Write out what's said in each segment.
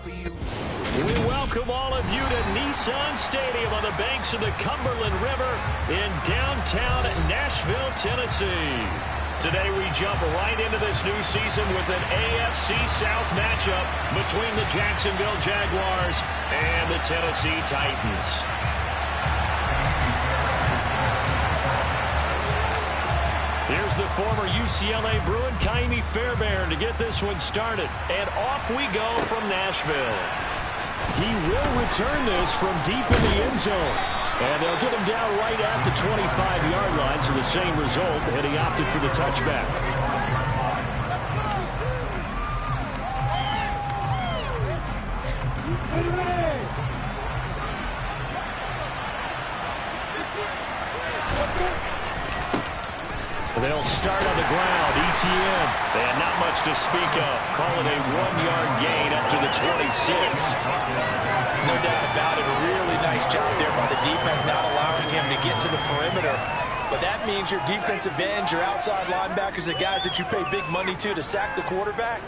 We welcome all of you to Nissan Stadium on the banks of the Cumberland River in downtown Nashville, Tennessee. Today we jump right into this new season with an AFC South matchup between the Jacksonville Jaguars and the Tennessee Titans. Here's the former UCLA Bruin, Ka'imi Fairbairn, to get this one started. And off we go from Nashville. He will return this from deep in the end zone. And they'll get him down right at the 25-yard line, so the same result, and he opted for the touchback. They'll start on the ground. ETN. And not much to speak of. Call it a 1-yard gain up to the 26. No doubt about it. A really nice job there by the defense, not allowing him to get to the perimeter. But that means your defensive ends, your outside linebackers, the guys that you pay big money to sack the quarterback,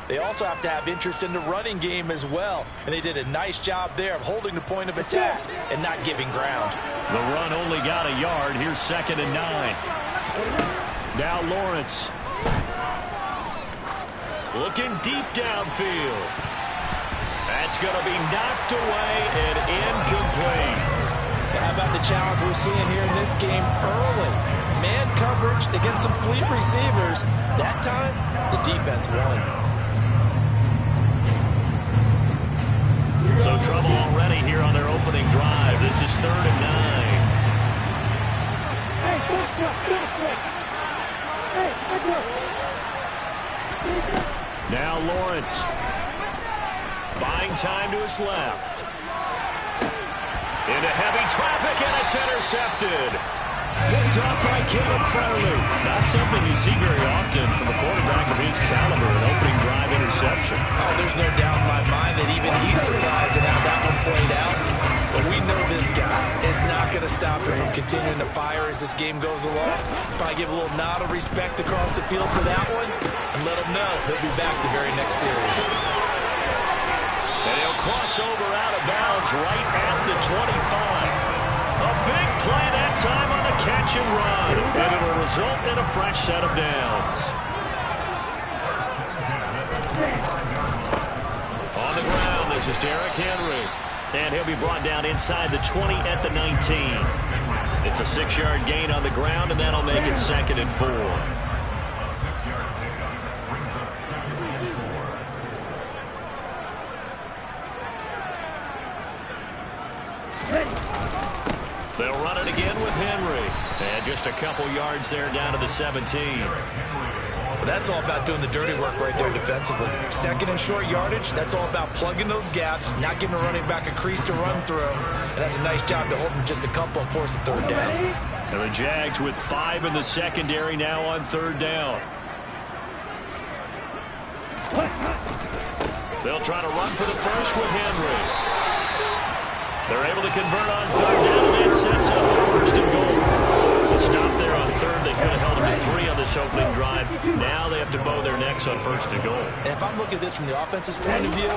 they also have to have interest in the running game as well. And they did a nice job there of holding the point of attack and not giving ground. The run only got a yard. Here's 2nd and 9. Now Lawrence. Looking deep downfield. That's going to be knocked away and incomplete. Well, how about the challenge we're seeing here in this game early? Man coverage against some fleet receivers. That time, the defense won. So trouble already here on their opening drive. This is 3rd and 9. Now Lawrence. Buying time to his left. Into heavy traffic, and it's intercepted. Picked off by Caleb Farley. Not something you see very often from a quarterback of his caliber, an opening drive interception. Oh, there's no doubt in my mind that even he's surprised at how that one played out. But we know this guy is not going to stop him from continuing to fire as this game goes along. Probably give a little nod of respect across the field for that one and let him know he'll be back the very next series. And he'll cross over out of bounds right at the 25. A big play that time on the catch and run. And it'll result in a fresh set of downs. On the ground, this is Derrick Henry. And he'll be brought down inside the 20 at the 19. It's a 6-yard gain on the ground, and that'll make it 2nd and 4. They'll run it again with Henry. And just a couple yards there down to the 17. Well, that's all about doing the dirty work right there defensively. 2nd and short yardage, that's all about plugging those gaps, not giving a running back a crease to run through. And that's a nice job to hold him just a couple and force a 3rd down. And the Jags with 5 in the secondary now on 3rd down. They'll try to run for the first with Henry. They're able to convert on 3rd down, and that sets up the 1st and goal. The stop there on 3rd, they could have held them to 3 on this opening drive. Now they have to bow their necks on 1st and goal. And if I'm looking at this from the offense's point of view,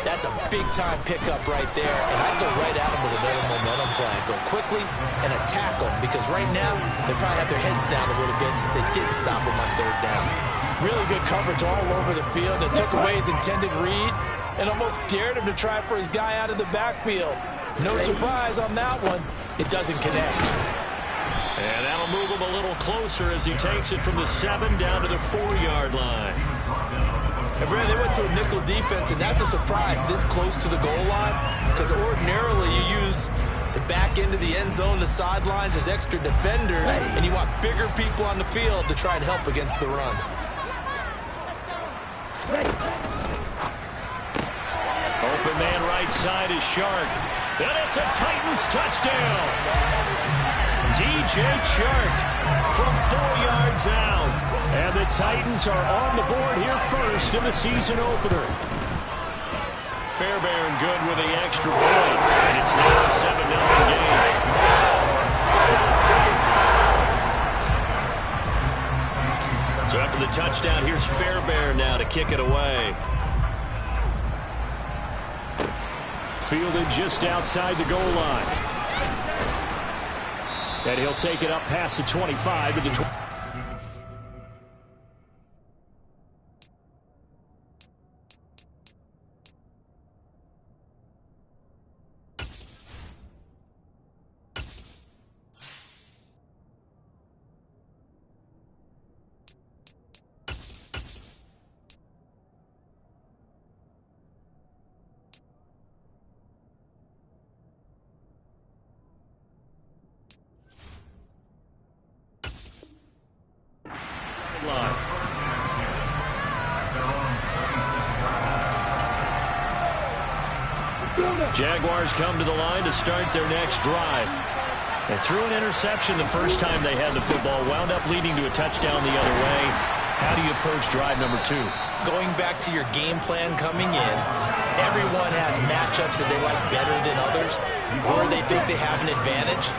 that's a big-time pickup right there. And I'd go right at them with another momentum play. Go quickly and attack them, because right now they probably have their heads down a little bit since they didn't stop them on 3rd down. Really good coverage all over the field. It took away his intended read and almost dared him to try for his guy out of the backfield. No surprise on that one. It doesn't connect. And that'll move him a little closer as he takes it from the 7 down to the 4-yard line. And Brad, they went to a nickel defense, and that's a surprise this close to the goal line, because ordinarily you use the back end of the end zone, the sidelines as extra defenders, and you want bigger people on the field to try and help against the run. Open man right side is Shark. And it's a Titans touchdown. DJ Chark from 4 yards out. And the Titans are on the board here first in the season opener. Fairbairn good with the extra point. And it's now a 7-0 game. So after the touchdown, here's Fairbairn now to kick it away. fielded just outside the goal line. And he'll take it up past the 25 to the 20. Jaguars come to the line to start their next drive. They threw an interception the first time they had the football, wound up leading to a touchdown the other way. How do you approach drive number 2? Going back to your game plan coming in, everyone has matchups that they like better than others, or they think they have an advantage.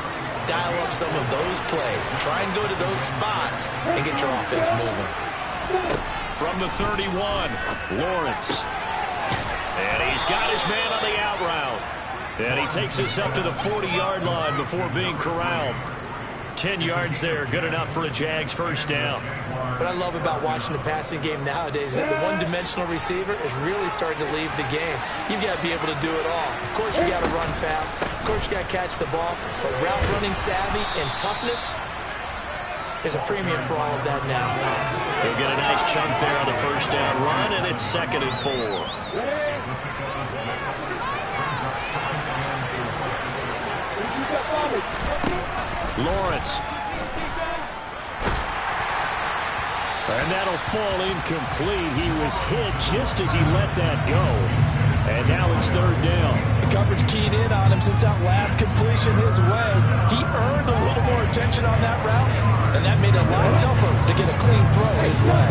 Dial up some of those plays. Try and go to those spots and get your offense moving. From the 31, Lawrence. And he's got his man on the out route. And he takes us up to the 40-yard line before being corralled. 10 yards there, good enough for a Jags first down. What I love about watching the passing game nowadays is that the one-dimensional receiver is really starting to leave the game. You've got to be able to do it all. Of course, you got to run fast. Of course, you got to catch the ball. But route running savvy and toughness is a premium for all of that now. He'll get a nice chunk there on the first down run, and it's 2nd and 4. Lawrence. And that'll fall incomplete. He was hit just as he let that go. And now it's 3rd down. The coverage keyed in on him since that last completion his way. He earned a little more attention on that route, and that made it a lot tougher to get a clean throw his way.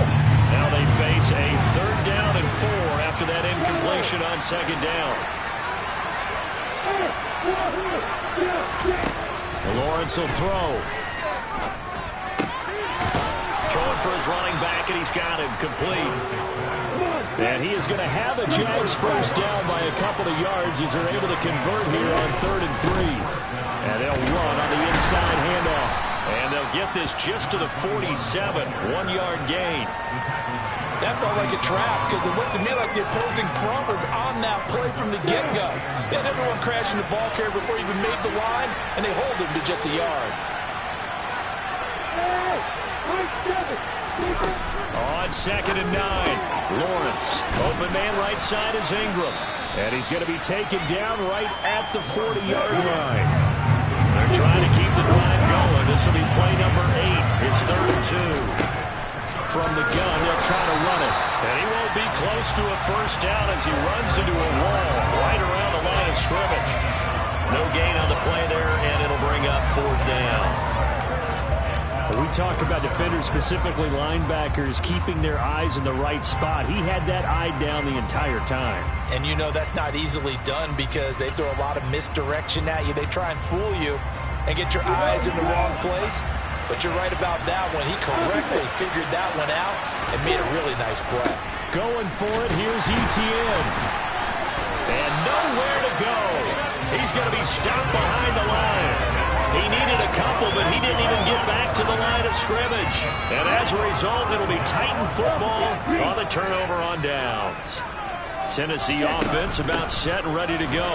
Now they face a 3rd down and 4 after that incompletion on 2nd down. Lawrence will throw. Throwing for his running back, and he's got him complete. And he is going to have a Jags first down by a couple of yards as they're able to convert here on 3rd and 3. And they'll run on the inside handoff. And they'll get this just to the 47, 1-yard gain. That felt like a trap because it looked to me like the opposing front was on that play from the get-go. They had everyone crashing the ball carrier before he even made the line, and they hold him to just a yard. On 2nd and 9, Lawrence. Open man right side is Ingram. And he's going to be taken down right at the 40-yard line. They're trying to keep the drive going. This will be play number 8. It's 3rd and 2. From the gun, he'll try to run it. And he won't be close to a first down as he runs into a wall right around the line of scrimmage. No gain on the play there, and it'll bring up 4th down. We talk about defenders, specifically linebackers, keeping their eyes in the right spot. He had that eye down the entire time. And you know that's not easily done because they throw a lot of misdirection at you. They try and fool you and get your eyes in the wrong place. But you're right about that one. He correctly figured that one out and made a really nice play. Going for it, here's Etienne. And nowhere to go. He's going to be stopped behind the line. He needed a couple, but he didn't even get back to the line of scrimmage. And as a result, it'll be Titan football on the turnover on downs. Tennessee offense about set and ready to go.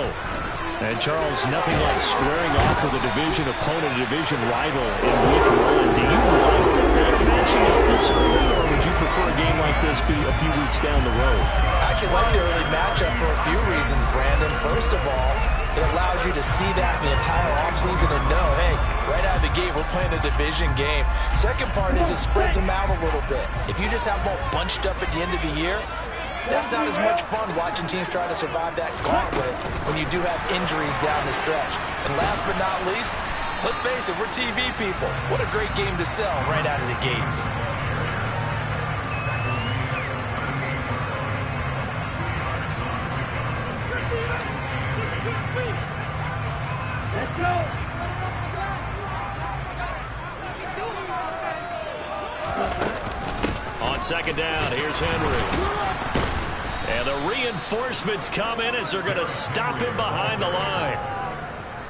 And, Charles, nothing like squaring off with a division opponent, a division rival in week 1. Do you like that they're matching up this early, or would you prefer a game like this be a few weeks down the road? I actually like the early matchup for a few reasons, Brandon. First of all, it allows you to see that the entire offseason and know, hey, right out of the gate, we're playing a division game. Second part is it spreads them out a little bit. If you just have them all bunched up at the end of the year, that's not as much fun watching teams try to survive that gauntlet when you do have injuries down the stretch. And last but not least, let's face it, we're TV people. What a great game to sell right out of the gate. On 2nd down, here's Henry. And the reinforcements come in as they're going to stop him behind the line.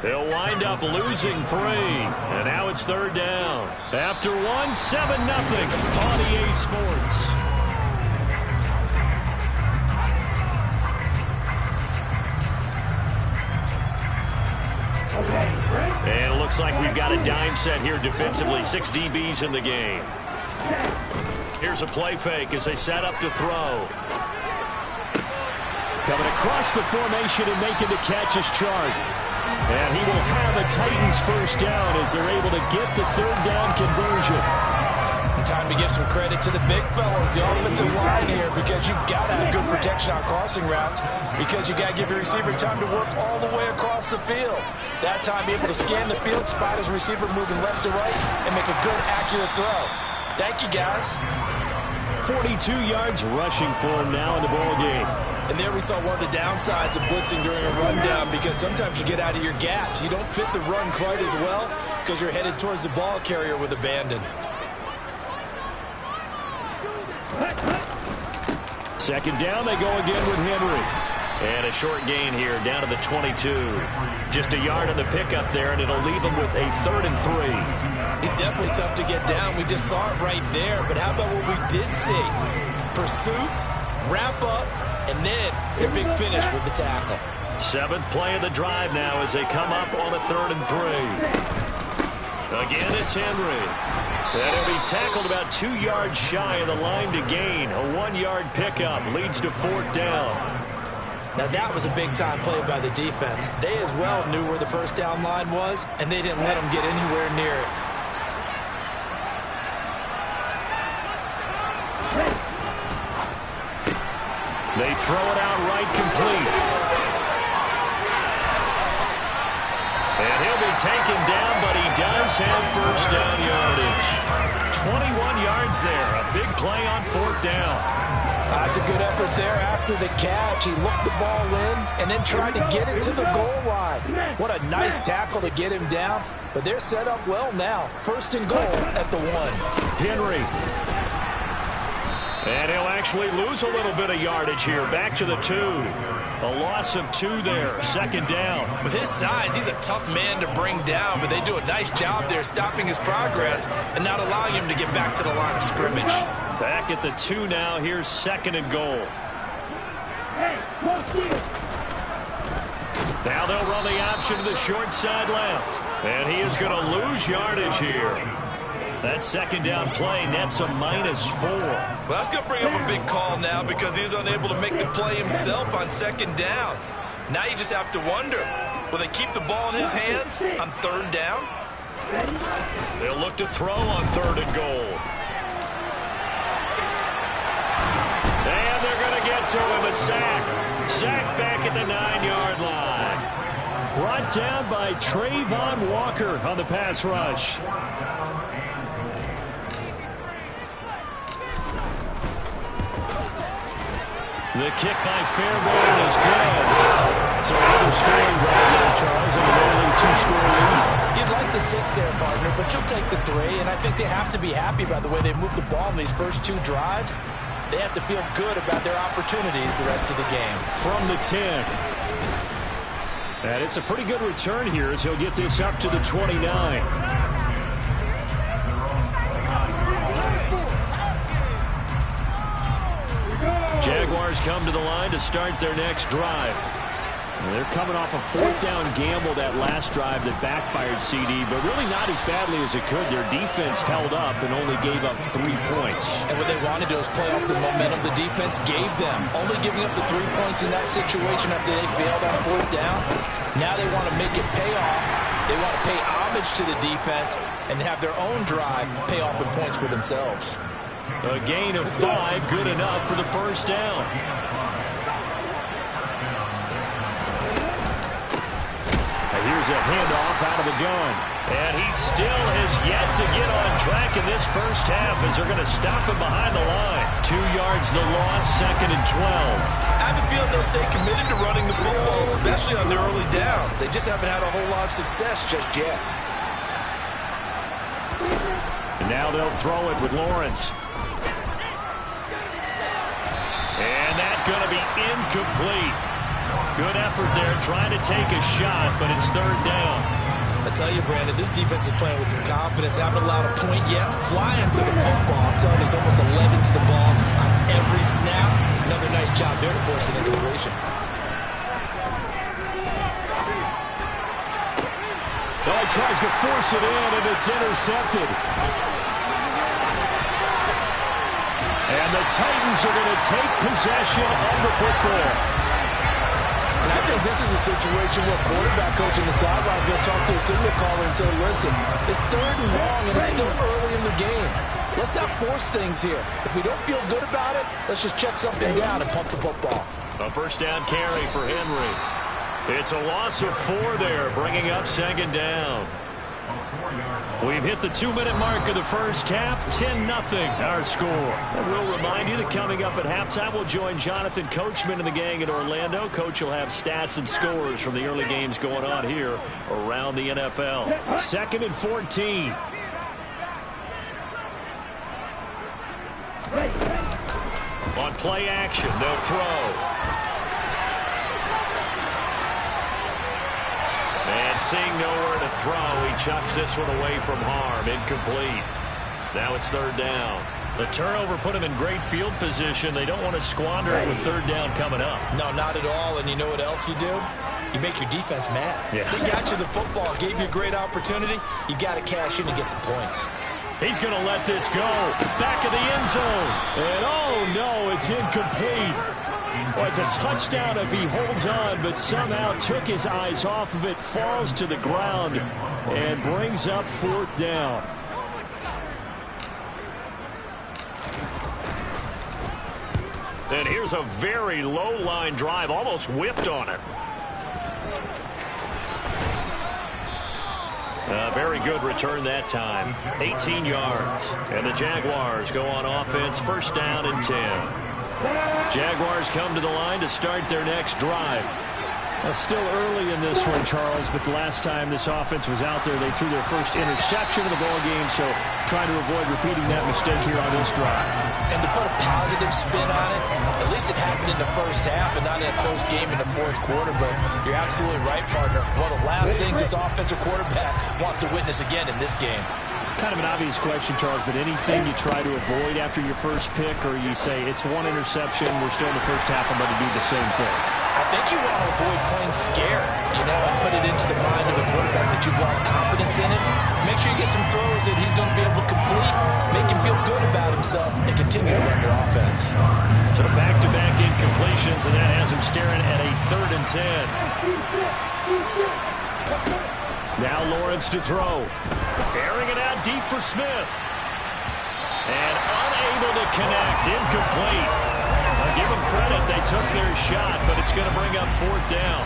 They'll wind up losing 3. And now it's 3rd down. After 1, 7-0 on EA Sports. And it looks like we've got a dime set here defensively. 6 DBs in the game. Here's a play fake as they set up to throw. Coming across the formation and making the catch is Chark. And he will have a Titans first down as they're able to get the 3rd down conversion. Time to give some credit to the big fellas, the offensive line here, because you've got to have good protection on crossing routes, because you got to give your receiver time to work all the way across the field. That time, be able to scan the field, spot his receiver moving left to right, and make a good, accurate throw. Thank you, guys. 42 yards rushing for him now in the ball game. And there we saw one of the downsides of blitzing during a rundown, because sometimes you get out of your gaps. You don't fit the run quite as well because you're headed towards the ball carrier with abandon. 2nd down, they go again with Henry. And a short gain here, down to the 22. Just a yard on the pickup there, and it'll leave him with a 3rd and 3. He's definitely tough to get down. We just saw it right there. But how about what we did see? Pursuit, wrap up, and then the big finish with the tackle. 7th play of the drive now as they come up on a 3rd and 3. Again, it's Henry. And he'll be tackled about 2 yards shy of the line to gain. A 1-yard pickup leads to 4th down. Now that was a big-time play by the defense. They as well knew where the first down line was, and they didn't let them get anywhere near it. They throw it out right complete. And he'll be taken down, but he does have first down yardage. 21 yards there. A big play on 4th down. That's a good effort there after the catch. He looked the ball in and then tried to get it to the goal line. What a nice tackle to get him down. But they're set up well now. 1st and goal at the 1. Henry. And he'll actually lose a little bit of yardage here. Back to the 2. A loss of 2 there. 2nd down. With his size, he's a tough man to bring down, but they do a nice job there stopping his progress and not allowing him to get back to the line of scrimmage. Back at the 2 now. Here's 2nd and goal. Now they'll run the option to the short side left. And he is going to lose yardage here. That 2nd down play nets a -4. Well, that's going to bring up a big call now because he's unable to make the play himself on 2nd down. Now you just have to wonder, will they keep the ball in his hands on 3rd down? They'll look to throw on 3rd and goal. And they're going to get to him, a sack. Sack back at the 9-yard line. Brought down by Trayvon Walker on the pass rush. The kick by Fairbairn is good. So another scoring drive there, Charles, and a early 2-score lead. You'd like the 6 there, partner, but you'll take the 3, and I think they have to be happy by the way they moved the ball in these first 2 drives. They have to feel good about their opportunities the rest of the game. From the 10. And it's a pretty good return here as he'll get this up to the 29. Jaguars come to the line to start their next drive. They're coming off a 4th down gamble that last drive that backfired CD, but really not as badly as it could. Their defense held up and only gave up 3 points. And what they wanted to do is play off the momentum the defense gave them. Only giving up the 3 points in that situation after they failed on 4th down. Now they want to make it pay off. They want to pay homage to the defense and have their own drive pay off in points for themselves. A gain of 5, good enough for the first down. Here's a handoff out of the gun. And he still has yet to get on track in this first half as they're going to stop him behind the line. 2 yards the loss, 2nd and 12. I have a feeling they'll stay committed to running the football, especially on their early downs. They just haven't had a whole lot of success just yet. And now they'll throw it with Lawrence. And that going to be incomplete. Good effort there, trying to take a shot, but it's third down. I tell you, Brandon, this defense is playing with some confidence. Haven't allowed a point yet. Flying to the football. I'm telling you, it's almost 11 to the ball on every snap. Another nice job there to force an incompletion. Well, he tries to force it in, and it's intercepted. And the Titans are going to take possession of the football. And I think this is a situation where quarterback coach on the sideline is going to talk to a signal caller and say, listen, it's third and long, and it's still early in the game. Let's not force things here. If we don't feel good about it, let's just check something down and pump the football. A first down carry for Henry. It's a loss of 4 there, bringing up second down. We've hit the 2-minute mark of the first half, 10-0 our score. And we'll remind you that coming up at halftime, we'll join Jonathan Coachman and the gang in Orlando. Coach will have stats and scores from the early games going on here around the NFL. 2nd and 14. On play action, they'll throw. And seeing nowhere to throw, he chucks this one away from harm. Incomplete. Now it's third down. The turnover put him in great field position. They don't want to squander it with third down coming up. No, not at all. And you know what else you do? You make your defense mad. Yeah. They got you the football, gave you a great opportunity. You got to cash in and get some points. He's going to let this go. Back of the end zone. And oh no, it's incomplete. Well, it's a touchdown if he holds on, but somehow took his eyes off of it, falls to the ground, and brings up fourth down. And here's a very low-line drive, almost whiffed on it. Very good return that time. 18 yards. And the Jaguars go on offense, first down and 10. Jaguars come to the line to start their next drive. Still early in this one, Charles, but the last time this offense was out there, they threw their first interception of the ball game, so trying to avoid repeating that mistake here on this drive. And to put a positive spin on it, at least it happened in the first half and not in a close game in the fourth quarter, but you're absolutely right, partner. One of the last things this offensive quarterback wants to witness again in this game. Kind of an obvious question, Charles, but anything you try to avoid after your first pick, or you say it's one interception, we're still in the first half, I'm going to do the same thing? I think you want to avoid playing scared, and put it into the mind of the quarterback that you've lost confidence in him. Make sure you get some throws that he's going to be able to complete, make him feel good about himself, and continue to run your offense. So back-to-back incompletions, and that has him staring at a 3rd and 10. Now Lawrence to throw. Airing it out deep for Smith. And unable to connect. Incomplete. I'll give them credit. They took their shot, but it's going to bring up fourth down.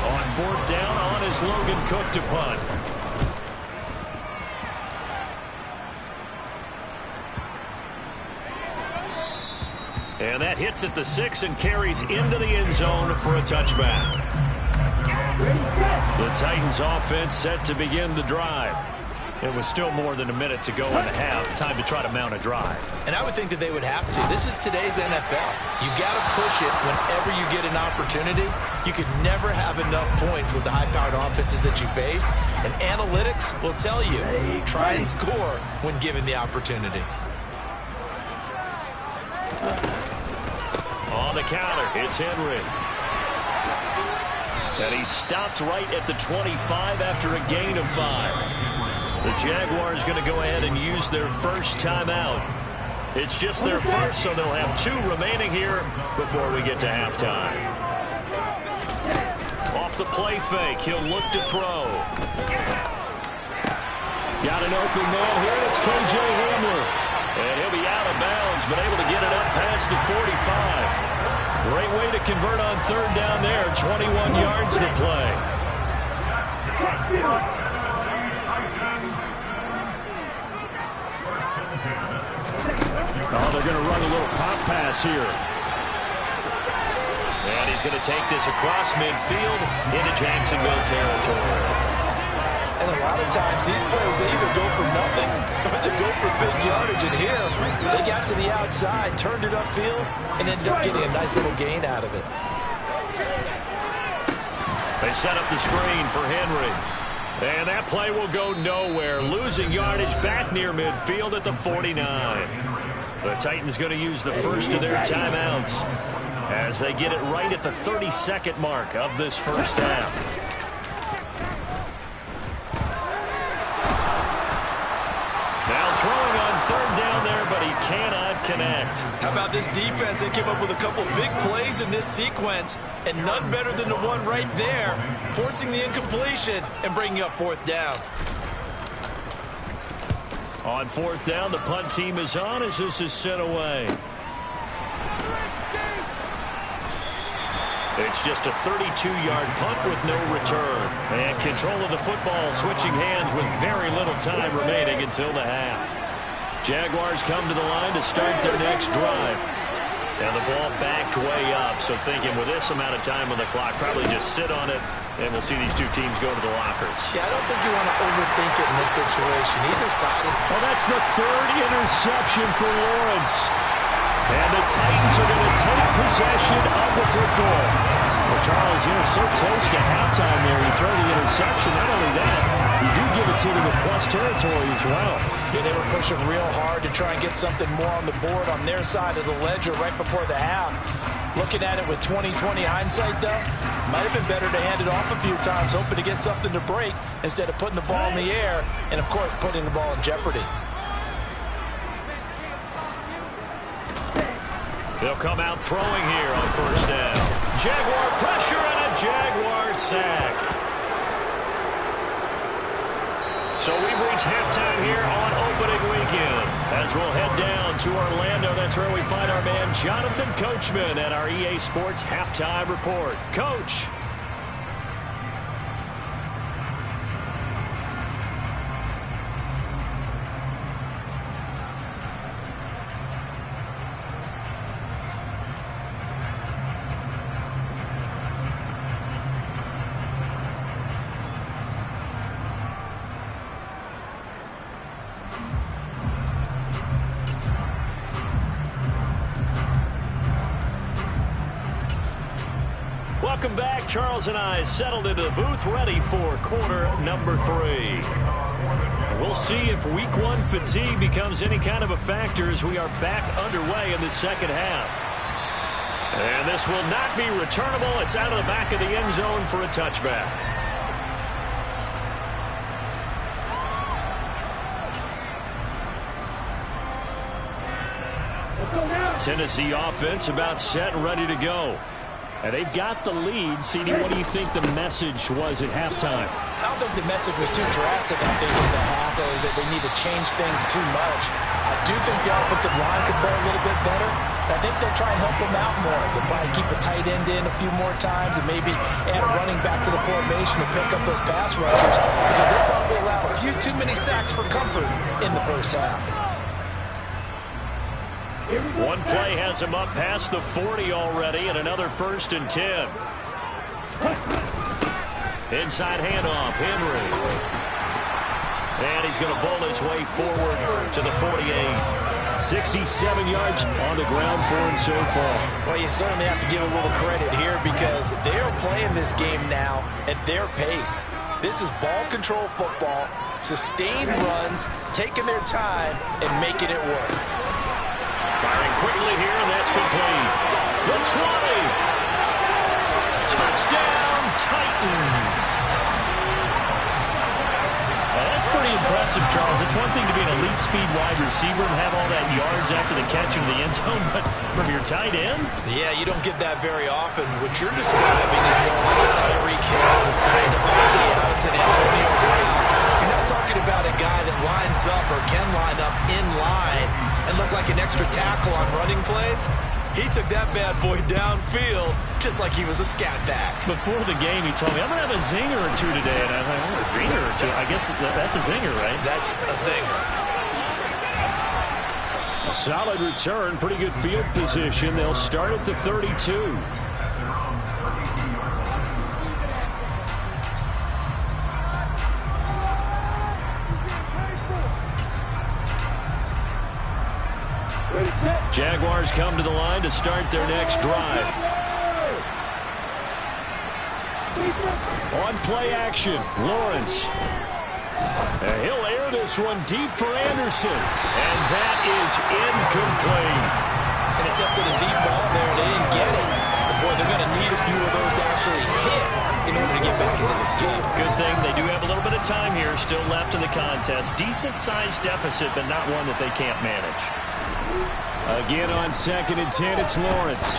On fourth down, on is Logan Cook to punt. And that hits at the 6 and carries into the end zone for a touchback. The Titans offense set to begin the drive. It was still more than a minute to go in the half. Time to try to mount a drive. And I would think that they would have to. This is today's NFL. You got to push it whenever you get an opportunity. You could never have enough points with the high-powered offenses that you face. And analytics will tell you, try and score when given the opportunity. On the counter, it's Henry. And he's stopped right at the 25 after a gain of 5. The Jaguars going to go ahead and use their first timeout. It's just their first, so they'll have 2 remaining here before we get to halftime. Off the play fake, he'll look to throw. Got an open man here, it's K.J. Hamler. And he'll be out of bounds, but able to get it up past the 45. Great way to convert on third down there. 21 yards to play. Oh, they're going to run a little pop pass here. And he's going to take this across midfield into Jacksonville territory. And a lot of times, these plays, they either go for nothing or they go for big yardage. And here, they got to the outside, turned it upfield, and ended up getting a nice little gain out of it. They set up the screen for Henry. And that play will go nowhere. Losing yardage back near midfield at the 49. The Titans going to use the first of their timeouts as they get it right at the 32nd mark of this first half. Now throwing on third down there, but he cannot connect. How about this defense? They came up with a couple big plays in this sequence, and none better than the one right there, forcing the incompletion and bringing up fourth down. On fourth down, the punt team is on as this is sent away. It's just a 32-yard punt with no return. And control of the football switching hands with very little time remaining until the half. Jaguars come to the line to start their next drive. And the ball backed way up, so thinking with this amount of time on the clock, probably just sit on it, and we'll see these two teams go to the lockers. Yeah, I don't think you want to overthink it in this situation. Either side. Well, that's the third interception for Lawrence. And the Titans are going to take possession of the football. Well, Charles, so close to halftime there. You throw the interception. Not only that, you do give it to them in plus territory as well. Yeah, they were pushing real hard to try and get something more on the board on their side of the ledger right before the half. Looking at it with 20/20 hindsight, though, might have been better to hand it off a few times, hoping to get something to break instead of putting the ball in the air and, of course, putting the ball in jeopardy. They'll come out throwing here on first down. Jaguar pressure and a Jaguar sack. So we've reached halftime here on opening weekend. As we'll head down to Orlando, that's where we find our man Jonathan Coachman at our EA Sports Halftime Report. Coach. Welcome back. Charles and I settled into the booth, ready for quarter number 3. We'll see if week 1 fatigue becomes any kind of a factor as we are back underway in the second half. And this will not be returnable. It's out of the back of the end zone for a touchback. Tennessee offense about set and ready to go. And they've got the lead. CD, what do you think the message was at halftime? I don't think the message was too drastic, I think, in the half, or that they need to change things too much. I do think the offensive line could play a little bit better. I think they'll try and help them out more. They'll probably keep a tight end in a few more times and maybe add running back to the formation to pick up those pass rushers, because they probably allowed a few too many sacks for comfort in the first half. One play has him up past the 40 already, and another 1st and 10. Inside handoff, Henry. And he's going to bowl his way forward to the 48. 67 yards on the ground for him so far. Well, you certainly have to give a little credit here because they're playing this game now at their pace. This is ball control football, sustained runs, taking their time, and making it work. Firing quickly here, and that's complete. The 20. Touchdown, Titans. That's pretty impressive, Charles. It's one thing to be an elite speed wide receiver and have all that yards after the catch in the end zone, but from your tight end? Yeah, you don't get that very often. What you're describing is more like a Tyreek Hill, Devontae Adams, and Antonio Brown. You're not talking about a guy that lines up or can line up in line and look like an extra tackle on running plays. He took that bad boy downfield just like he was a scat back. Before the game, he told me, I'm going to have a zinger or two today. And I was like, a zinger or two? I guess that's a zinger, right? That's a zinger. A solid return, pretty good field position. They'll start at the 32. Jaguars come to the line to start their next drive. On play action, Lawrence. He'll air this one deep for Anderson. And that is incomplete. And attempted a deep ball there. They didn't get it. But boy, they're going to need a few of those to actually hit in order to get back into this game. Good thing they do have a little bit of time here still left in the contest. Decent-sized deficit, but not one that they can't manage. Again on 2nd and 10, it's Lawrence.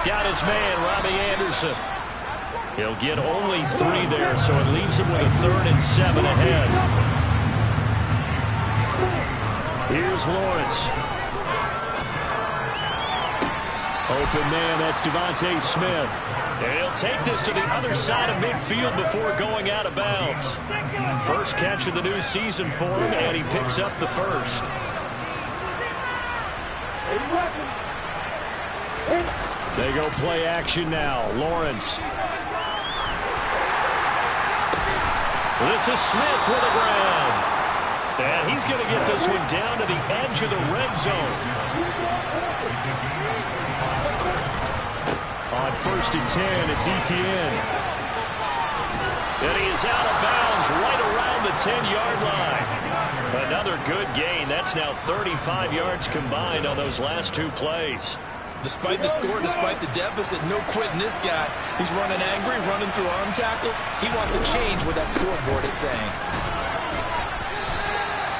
Got his man, Robbie Anderson. He'll get only 3 there, so it leaves him with a 3rd and 7 ahead. Here's Lawrence. Open man, that's Devontae Smith. And he'll take this to the other side of midfield before going out of bounds. First catch of the new season for him, and he picks up the first. They go play action now. Lawrence. This is Smith with the ground. And he's going to get this one down to the edge of the red zone. On 1st and 10, it's Etienne. And he is out of bounds right around the 10-yard line. Another good gain. That's now 35 yards combined on those last 2 plays. Despite the score, despite the deficit, no quitting this guy. He's running angry, running through arm tackles. He wants to change what that scoreboard is saying.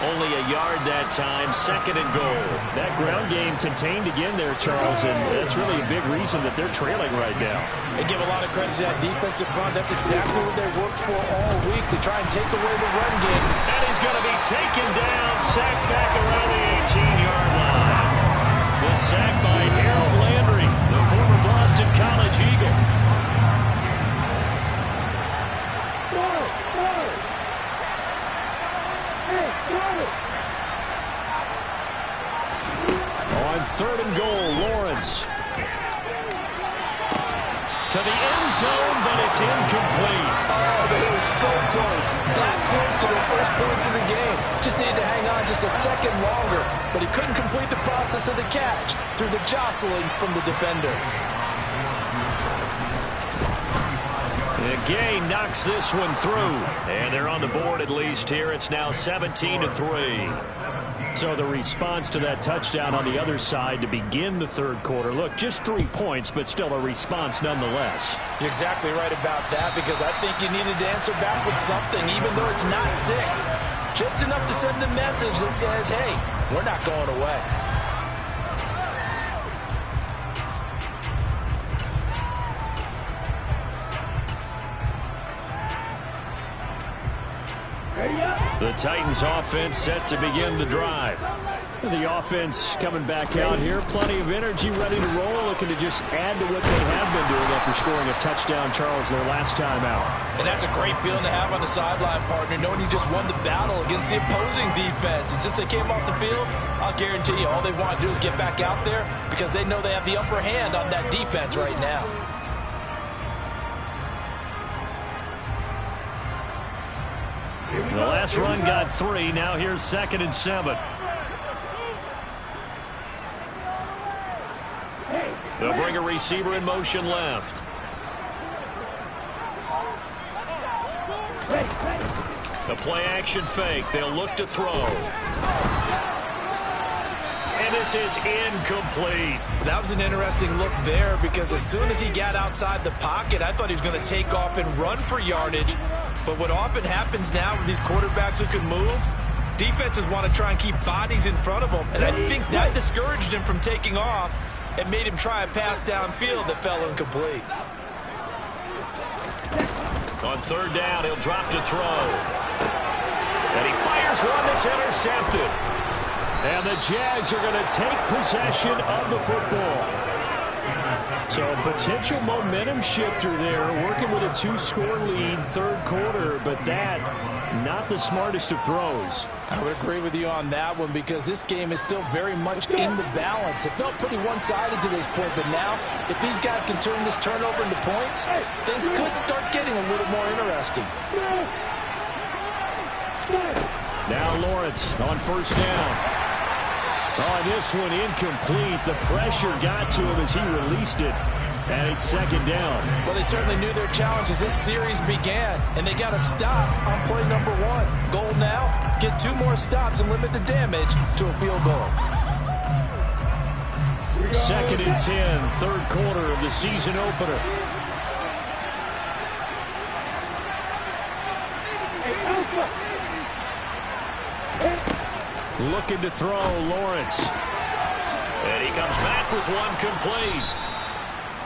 Only a yard that time, 2nd and goal. That ground game contained again there, Charles, and that's really a big reason that they're trailing right now. They give a lot of credit to that defensive front. That's exactly what they worked for all week, to try and take away the run game. And he's going to be taken down, sacked back around the 18-yard line. The sack by Harold Landry, the former Boston College Eagle. On 3rd and goal, Lawrence. To the end zone, but it's incomplete. Oh, they were so close. That close to their first points in the game. Just needed to hang on just a second longer, but he couldn't complete the process of the catch through the jostling from the defender. Gay knocks this one through, and they're on the board at least here. It's now 17-3. So the response to that touchdown on the other side to begin the 3rd quarter. Look, just 3 points, but still a response nonetheless. You're exactly right about that, because I think you needed to answer back with something, even though it's not 6. Just enough to send a message that says, hey, we're not going away. The Titans offense set to begin the drive. The offense coming back out here. Plenty of energy, ready to roll, looking to just add to what they have been doing after scoring a touchdown, Charles, their last time out. And that's a great feeling to have on the sideline, partner, knowing you just won the battle against the opposing defense. And since they came off the field, I'll guarantee you all they want to do is get back out there, because they know they have the upper hand on that defense right now. The last run got 3. Now here's 2nd and 7. They'll bring a receiver in motion left. The play action fake. They'll look to throw. And this is incomplete. That was an interesting look there, because as soon as he got outside the pocket, I thought he was going to take off and run for yardage. But what often happens now with these quarterbacks who can move, defenses want to try and keep bodies in front of them. And I think that discouraged him from taking off and made him try a pass downfield that fell incomplete. On 3rd down, he'll drop to throw. And he fires one that's intercepted. And the Jags are going to take possession of the football. So a potential momentum shifter there, working with a 2-score lead, 3rd quarter, but that, not the smartest of throws. I would agree with you on that one, because this game is still very much in the balance. It felt pretty one-sided to this point, but now, if these guys can turn this turnover into points, things could start getting a little more interesting. Now Lawrence on 1st down. Oh, this one incomplete. The pressure got to him as he released it. And it's second down. Well, they certainly knew their challenge as this series began, and they got to stop on play number 1. Goal now, get 2 more stops and limit the damage to a field goal. Second and 10, third quarter of the season opener. Looking to throw, Lawrence. And he comes back with one complete.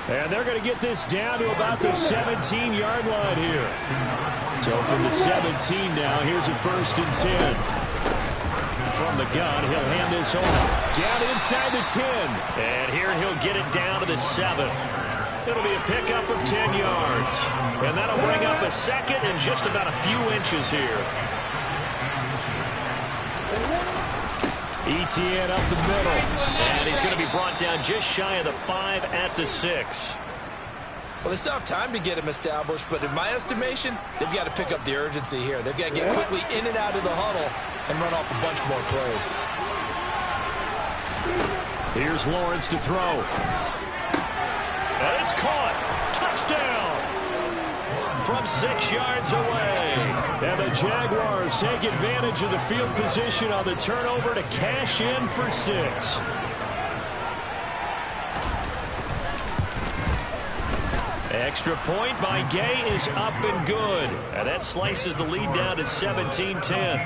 And they're going to get this down to about the 17-yard line here. So from the 17 now, here's a first and 10. From the gun, he'll hand this off. Down inside the 10. And here he'll get it down to the 7. It'll be a pickup of 10 yards. And that'll bring up a second and just about a few inches here. ETN up the middle. And he's going to be brought down just shy of the 5 at the 6. Well, they still have time to get him established, but in my estimation, they've got to pick up the urgency here. They've got to get quickly in and out of the huddle and run off a bunch more plays. Here's Lawrence to throw. And it's caught. Touchdown. From 6 yards away. And the Jaguars take advantage of the field position on the turnover to cash in for 6. Extra point by Gay is up and good. And that slices the lead down to 17-10.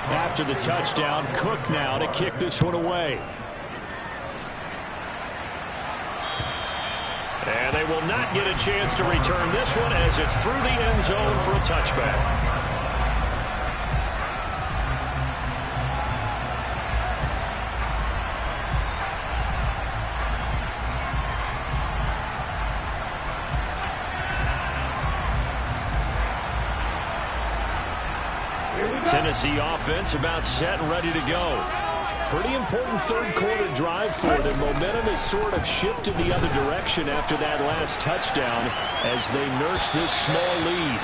After the touchdown, Cook now to kick this one away. And they will not get a chance to return this one as it's through the end zone for a touchback. Tennessee offense about set and ready to go. Pretty important third quarter drive for them. Momentum has sort of shifted the other direction after that last touchdown as they nurse this small lead.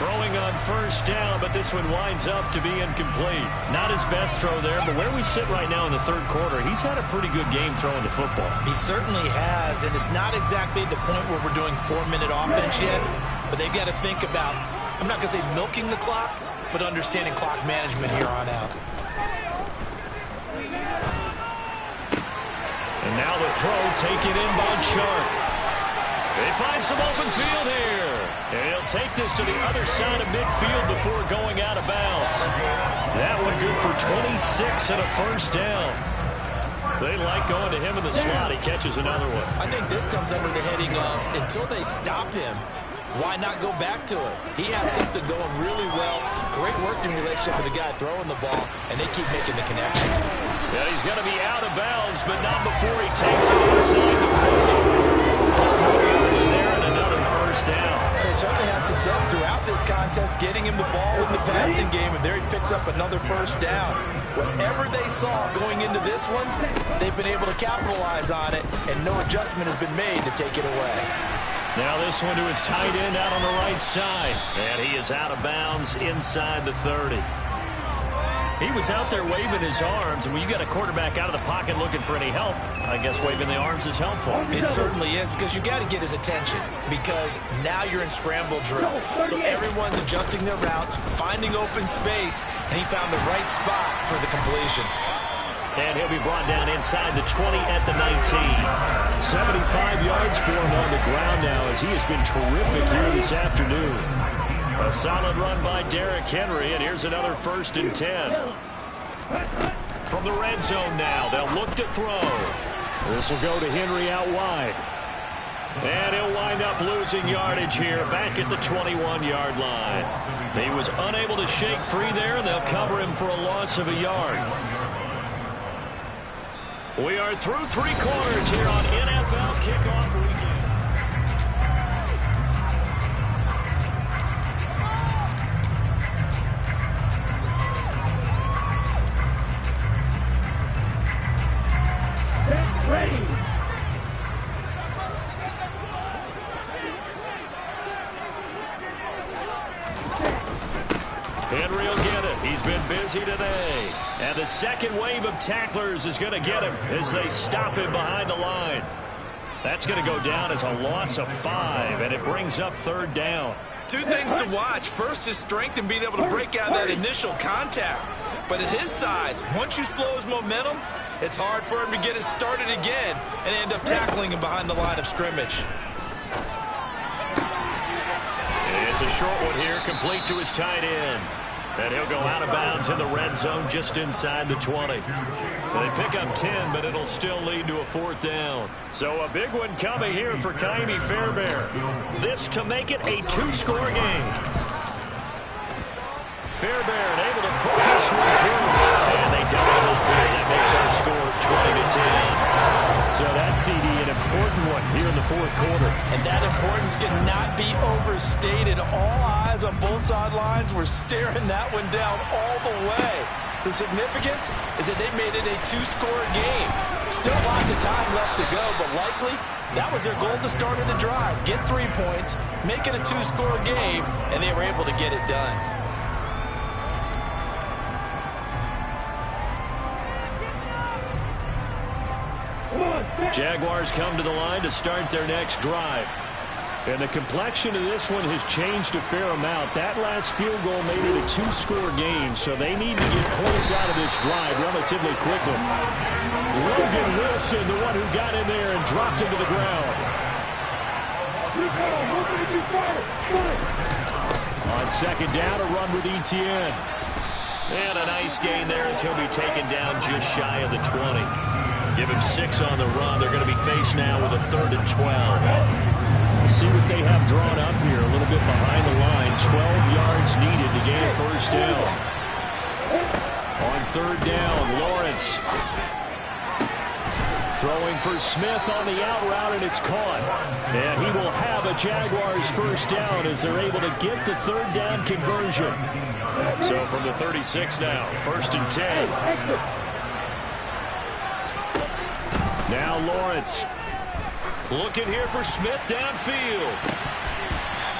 Throwing on first down, but this one winds up to be incomplete. Not his best throw there, but where we sit right now in the third quarter, he's had a pretty good game throwing the football. He certainly has, and it's not exactly the point where we're doing 4-minute offense yet, but they've got to think about, I'm not going to say milking the clock, but understanding clock management here on out. And now the throw taken in by Chark. They find some open field here. And he'll take this to the other side of midfield before going out of bounds. That one good for 26 and a first down. They like going to him in the slot. He catches another one. I think this comes under the heading of until they stop him, why not go back to it? He has something going really well. Great working relationship with the guy throwing the ball, and they keep making the connection. Yeah, he's going to be out of bounds, but not before he takes it inside the 40. 12 more yards there and another first down. They certainly had success throughout this contest, getting him the ball in the passing game, and there he picks up another first down. Whatever they saw going into this one, they've been able to capitalize on it, and no adjustment has been made to take it away. Now this one to his tight end out on the right side. And he is out of bounds inside the 30. He was out there waving his arms, and when you got a quarterback out of the pocket looking for any help, I guess waving the arms is helpful. It certainly is, because you got to get his attention, because now you're in scramble drill. So everyone's adjusting their routes, finding open space, and he found the right spot for the completion. And he'll be brought down inside the 20 at the 19. 75 yards for him on the ground now as he has been terrific here this afternoon. A solid run by Derrick Henry, and here's another first and 10. From the red zone now, they'll look to throw. This will go to Henry out wide. And he'll wind up losing yardage here back at the 21-yard line. He was unable to shake free there, and they'll cover him for a loss of a yard. We are through 3 quarters here on NFL Kickoff Weekend. Ready. Henry will get it. He's been busy. busy today. And the second wave of tacklers is going to get him as they stop him behind the line. That's going to go down as a loss of 5, and it brings up third down. Two things to watch. First, his strength and being able to break out that initial contact. But at his size, once you slow his momentum, it's hard for him to get it started again and end up tackling him behind the line of scrimmage. It's a short one here, complete to his tight end. And he'll go out of bounds in the red zone just inside the 20. They pick up 10, but it'll still lead to a fourth down. So a big one coming here for Kaimi Fairbairn. This to make it a 2-score game. Fairbairn able to put this one through. And they double up here. That makes our score 20-10. So that CD, an important one here in the fourth quarter. And that importance cannot be overstated. All eyes on both sidelines were staring that one down all the way. The significance is that they made it a 2-score game. Still lots of time left to go, but likely that was their goal at the start of the drive. Get 3 points, make it a 2-score game, and they were able to get it done. Jaguars come to the line to start their next drive. And the complexion of this one has changed a fair amount. That last field goal made it a 2-score game, so they need to get points out of this drive relatively quickly. Logan Wilson, the one who got in there and dropped him to the ground. On second down, a run with Etienne. And a nice gain there as he'll be taken down just shy of the 20. Give him 6 on the run. They're going to be faced now with a 3rd and 12. See what they have drawn up here. A little bit behind the line. 12 yards needed to gain a first down. On third down, Lawrence. Throwing for Smith on the out route, and it's caught. And he will have a Jaguars first down as they're able to get the third down conversion. So from the 36 now, 1st and 10. Now Lawrence. Looking here for Smith downfield.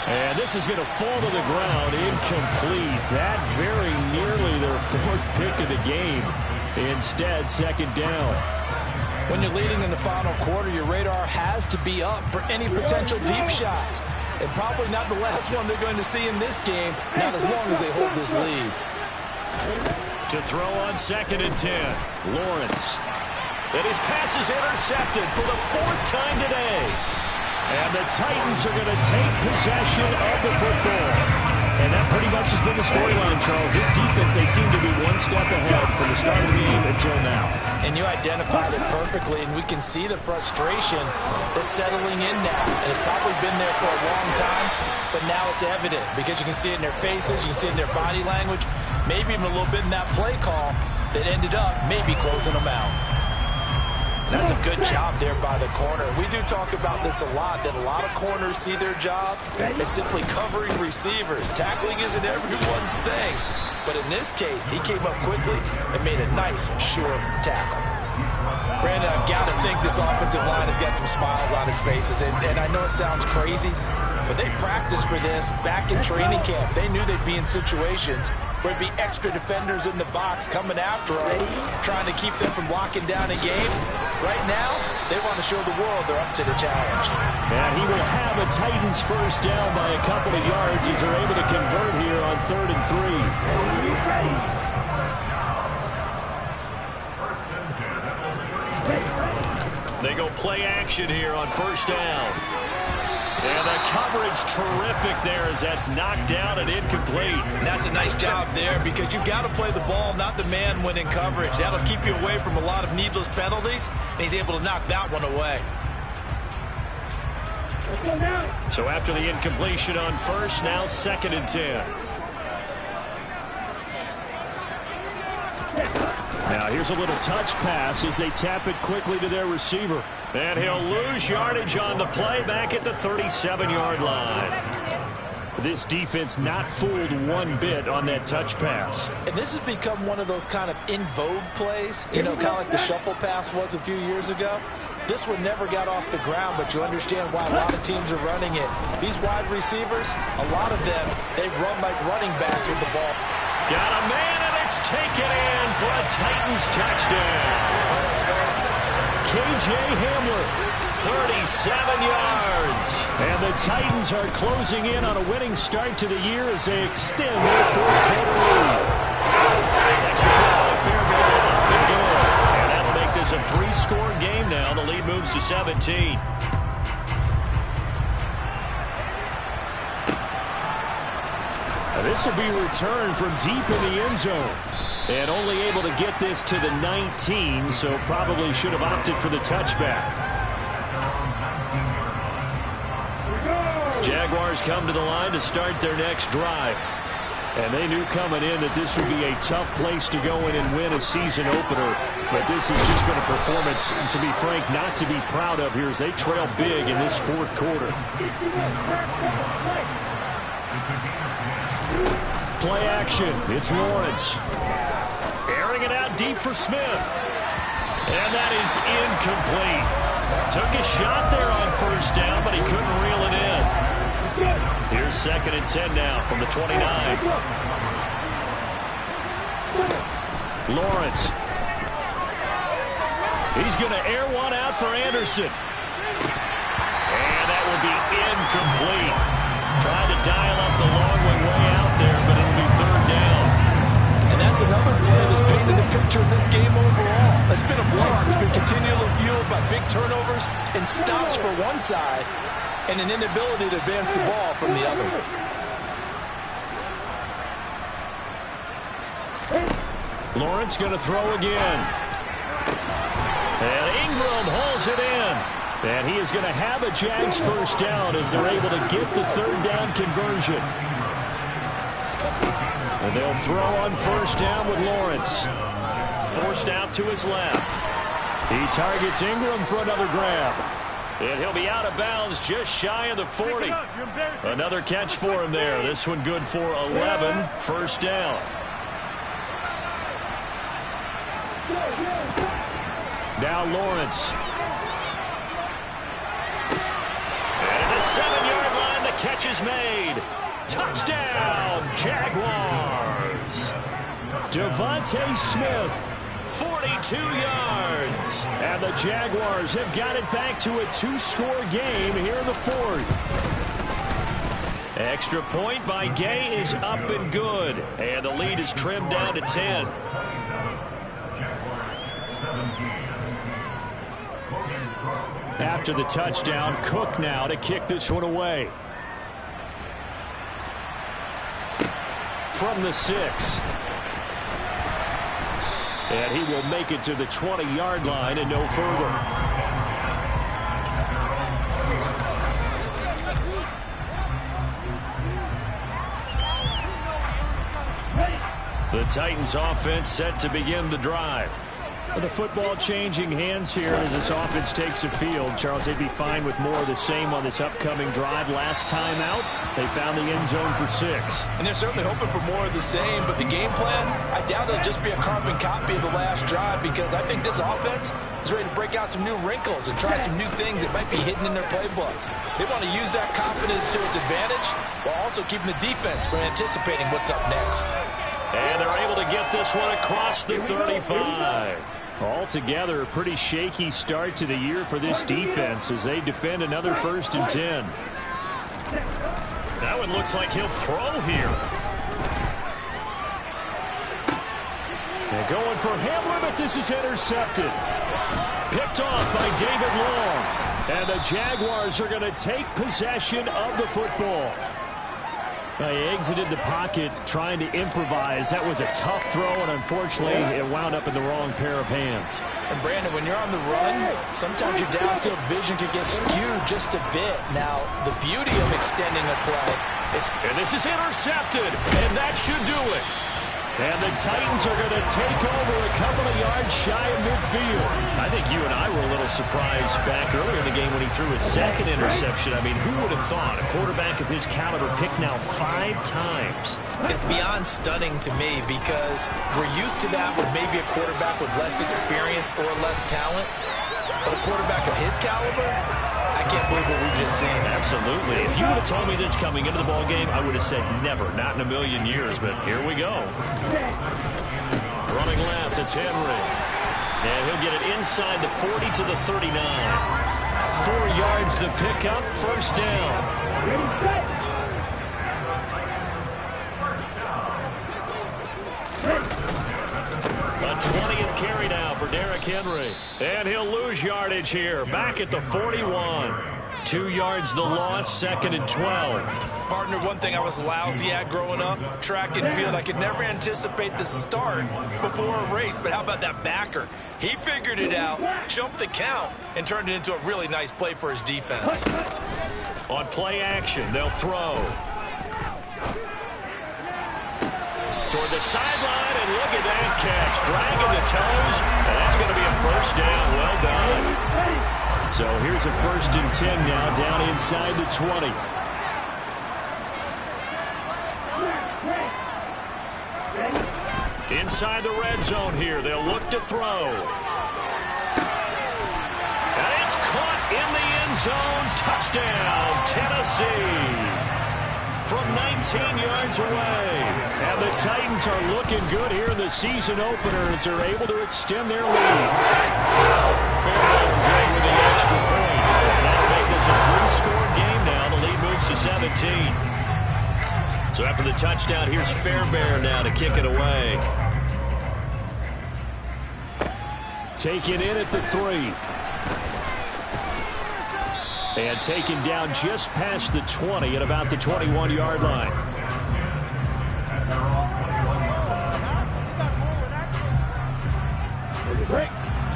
And this is going to fall to the ground. Incomplete. That very nearly their 4th pick of the game. Instead, 2nd down. When you're leading in the final quarter, your radar has to be up for any potential deep shots. And probably not the last one they're going to see in this game, not as long as they hold this lead. To throw on 2nd and 10. Lawrence. And his pass is intercepted for the 4th time today. And the Titans are going to take possession of the football. And that pretty much has been the storyline, Charles. This defense, they seem to be one step ahead from the start of the game until now. And you identified it perfectly, and we can see the frustration that's settling in now. And it's probably been there for a long time, but now it's evident because you can see it in their faces, you can see it in their body language, maybe even a little bit in that play call that ended up maybe closing them out. That's a good job there by the corner. We do talk about this a lot, that a lot of corners see their job as simply covering receivers. Tackling isn't everyone's thing. But in this case, he came up quickly and made a nice, short tackle. Brandon, I've got to think this offensive line has got some smiles on its faces. And I know it sounds crazy, but they practiced for this back in training camp. They knew they'd be in situations where it'd be extra defenders in the box coming after them, trying to keep them from locking down a game. Right now, they want to show the world they're up to the challenge. And he will have a Titans first down by a couple of yards as they're able to convert here on 3rd and 3. They go play action here on 1st down. And the coverage terrific there as that's knocked down and incomplete. And that's a nice job there because you've got to play the ball, not the man when in coverage. That'll keep you away from a lot of needless penalties, and he's able to knock that one away. So after the incompletion on 1st, now 2nd and 10. Now here's a little touch pass as they tap it quickly to their receiver. And he'll lose yardage on the play back at the 37-yard line. This defense not fooled one bit on that touch pass. And this has become one of those kind of in vogue plays, you know, kind of like the shuffle pass was a few years ago. This one never got off the ground, but you understand why a lot of teams are running it. These wide receivers, a lot of them, they run like running backs with the ball. Got a man, and it's taken in for a Titans touchdown. K.J. Hamler, 37 yards. And the Titans are closing in on a winning start to the year as they extend their fourth-quarter lead. Extra point by Fairbairn. And that'll make this a three-score game now. The lead moves to 17. This will be returned from deep in the end zone. And only able to get this to the 19, so probably should have opted for the touchback. Jaguars come to the line to start their next drive. And they knew coming in that this would be a tough place to go in and win a season opener. But this has just been a performance, to be frank, not to be proud of here as they trail big in this fourth quarter. Play action. It's Lawrence. Airing it out deep for Smith. And that is incomplete. Took a shot there on first down, but he couldn't reel it in. Here's 2nd and 10 now from the 29. Lawrence. He's going to air one out for Anderson. And that will be incomplete. Trying to dial up the long way out there, but it'll be 3rd down. And that's another play that's painted the picture of this game overall. It's been a blowout. It's been continually fueled by big turnovers and stops for one side and an inability to advance the ball from the other. Lawrence going to throw again. And Ingram hauls it in. And he is going to have a Jags first down as they're able to get the 3rd down conversion. And they'll throw on first down with Lawrence. Forced out to his left. He targets Ingram for another grab. And he'll be out of bounds just shy of the 40. Another catch for him there. This one good for 11. First down. Now Lawrence. And at the 7-yard line, the catch is made. Touchdown, Jaguars. Devontae Smith, 42 yards. And the Jaguars have got it back to a 2-score game here in the 4th. Extra point by Gay is up and good. And the lead is trimmed down to 10. After the touchdown, Cook now to kick this one away. From the 6. And he will make it to the 20-yard line and no further. The Titans offense set to begin the drive. The football changing hands here as this offense takes the field. Charles, they'd be fine with more of the same on this upcoming drive. Last time out, they found the end zone for 6. And they're certainly hoping for more of the same, but the game plan, I doubt it'll just be a carbon copy of the last drive because I think this offense is ready to break out some new wrinkles and try some new things that might be hidden in their playbook. They want to use that confidence to its advantage while also keeping the defense from anticipating what's up next. And they're able to get this one across the 35. Altogether, a pretty shaky start to the year for this defense as they defend another 1st and 10. That one looks like he'll throw here. And going for Hamler, but this is intercepted. Picked off by David Long. And the Jaguars are going to take possession of the football. He exited the pocket trying to improvise. That was a tough throw, and unfortunately, it wound up in the wrong pair of hands. And Brandon, when you're on the run, sometimes your downfield vision can get skewed just a bit. Now, the beauty of extending a play is... And this is intercepted, and that should do it. And the Titans are going to take over a couple of yards shy of midfield. I think you and I were a little surprised back earlier in the game when he threw his 2nd interception. I mean, who would have thought a quarterback of his caliber picked now 5 times? It's beyond stunning to me because we're used to that with maybe a quarterback with less experience or less talent. But a quarterback of his caliber, I can't believe what we've just seen. Absolutely. If you would have told me this coming into the ball game, I would have said never, not in a million years. But here we go. Running left, it's Henry. And he'll get it inside the 40 to the 39. 4 yards the pickup, first down. A 20th carry now for Derrick Henry. And he'll lose yardage here, back at the 41. 2 yards the loss, second and 12. Partner, one thing I was lousy at growing up, track and field. I could never anticipate the start before a race, but how about that backer? He figured it out, jumped the count, and turned it into a really nice play for his defense. On play action, they'll throw. Toward the sideline, and look at that catch. Dragging the toes, and that's going to be a first down. Well done. So here's a 1st and 10 now, down inside the 20. Inside the red zone here, they'll look to throw. And it's caught in the end zone. Touchdown, Tennessee. From 19 yards away. And the Titans are looking good here in the season opener as they're able to extend their lead. Fairbairn good with the extra point. That'll make this a 3-score game now. The lead moves to 17. So after the touchdown, here's Fairbairn now to kick it away. Taken in at the 3. And taken down just past the 20 at about the 21-yard line.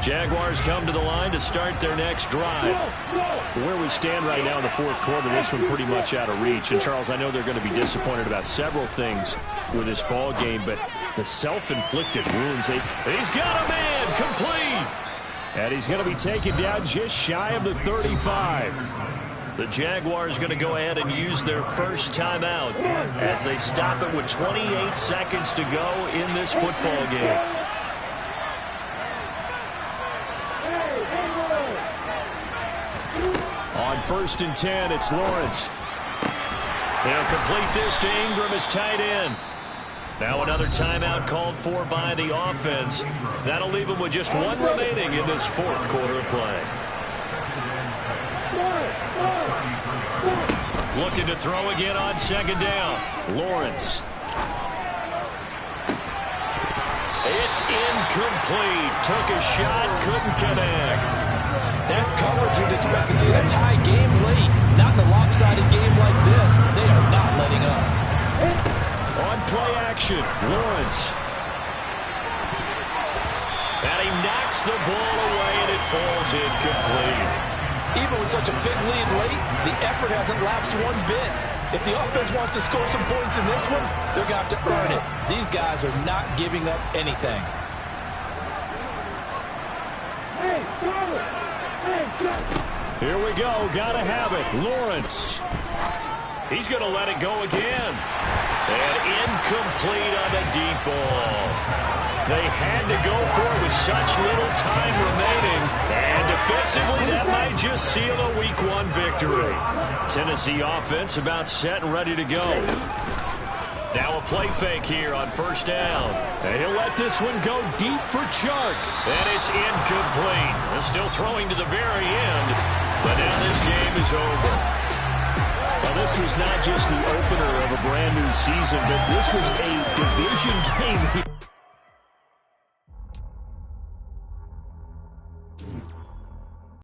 Jaguars come to the line to start their next drive. Where we stand right now in the 4th quarter, this one pretty much out of reach. And, Charles, I know they're going to be disappointed about several things with this ball game, but the self-inflicted wounds. He's got a man, complete. And he's going to be taken down just shy of the 35. The Jaguars going to go ahead and use their first timeout as they stop it with 28 seconds to go in this football game. On 1st and 10, it's Lawrence. He'll complete this to Ingram as tight end. Now another timeout called for by the offense. That'll leave them with just 1 remaining in this 4th quarter of play. Looking to throw again on 2nd down. Lawrence. It's incomplete. Took a shot, couldn't connect. That's coverage you'd expect to see in a tie game late. Not in a lopsided game like this. They are not letting up. On play action, Lawrence. And he knocks the ball away, and it falls incomplete. Even with such a big lead late, the effort hasn't lapsed one bit. If the offense wants to score some points in this one, they're going to have to earn it. These guys are not giving up anything. Here we go. Got to have it. Lawrence. He's going to let it go again. And incomplete on the deep ball. They had to go for it with such little time remaining. And defensively, that might just seal a Week 1 victory. Tennessee offense about set and ready to go. Now a play fake here on 1st down. And he'll let this one go deep for Chark. And it's incomplete. They're still throwing to the very end. But now this game is over. Well, this was not just the opener of a brand new season, but this was a division game.